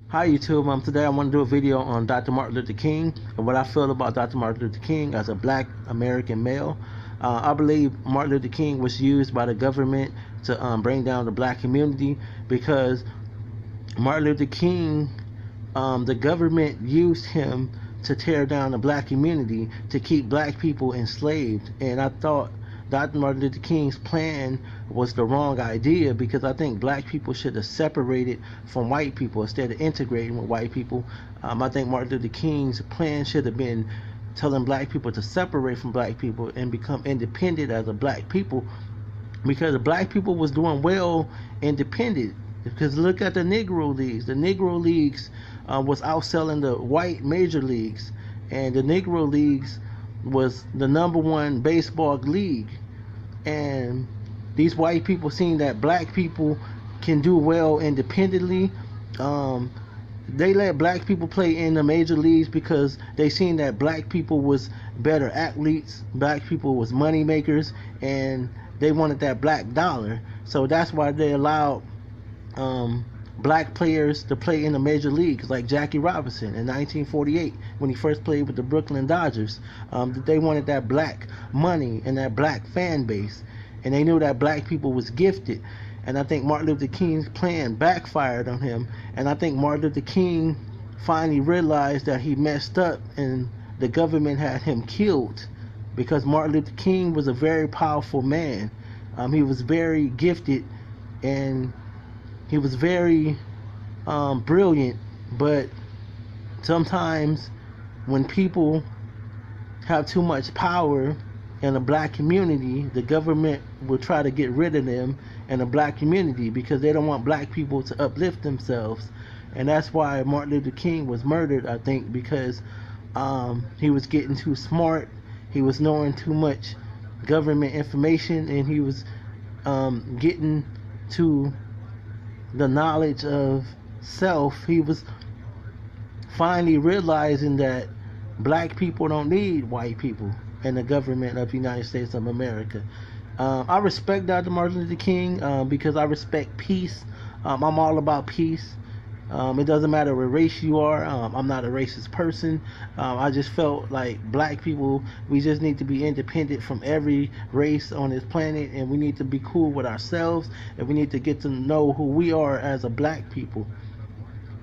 Hi YouTube, today I want to do a video on Dr. Martin Luther King and what I feel about Dr. Martin Luther King as a black American male. I believe Martin Luther King was used by the government to bring down the black community because Martin Luther King, the government used him to tear down the black community to keep black people enslaved. And I thought Dr. Martin Luther King's plan was the wrong idea because I think black people should have separated from white people instead of integrating with white people. I think Martin Luther King's plan should have been telling black people to separate from black people and become independent as a black people, because the black people was doing well independent. Because look at the Negro Leagues. The Negro Leagues was outselling the white major leagues, and the Negro Leagues was the #1 baseball league. And these white people seeing that black people can do well independently, they let black people play in the major leagues because they seen that black people was better athletes, black people was money makers, and they wanted that black dollar. So that's why they allowed black players to play in the major leagues, like Jackie Robinson in 1948 when he first played with the Brooklyn Dodgers. They wanted that black money and that black fan base, and they knew that black people was gifted. And I think Martin Luther King's plan backfired on him, and I think Martin Luther King finally realized that he messed up and the government had him killed, because Martin Luther King was a very powerful man. He was very gifted and he was very brilliant, but sometimes when people have too much power in the black community, the government will try to get rid of them in the black community because they don't want black people to uplift themselves. And that's why Martin Luther King was murdered, I think, because he was getting too smart, he was knowing too much government information, and he was getting to the knowledge of self. He was finally realizing that black people don't need white people in the government of the United States of America. I respect Dr. Martin Luther King because I respect peace. I'm all about peace. It doesn't matter what race you are. I'm not a racist person. I just felt like black people, we just need to be independent from every race on this planet, and we need to be cool with ourselves, and we need to get to know who we are as a black people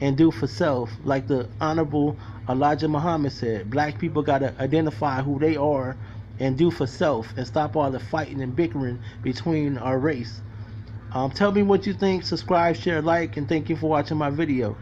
and do for self. Like the Honorable Elijah Muhammad said, black people got to identify who they are and do for self and stop all the fighting and bickering between our race. Tell me what you think, subscribe, share, like, and thank you for watching my video.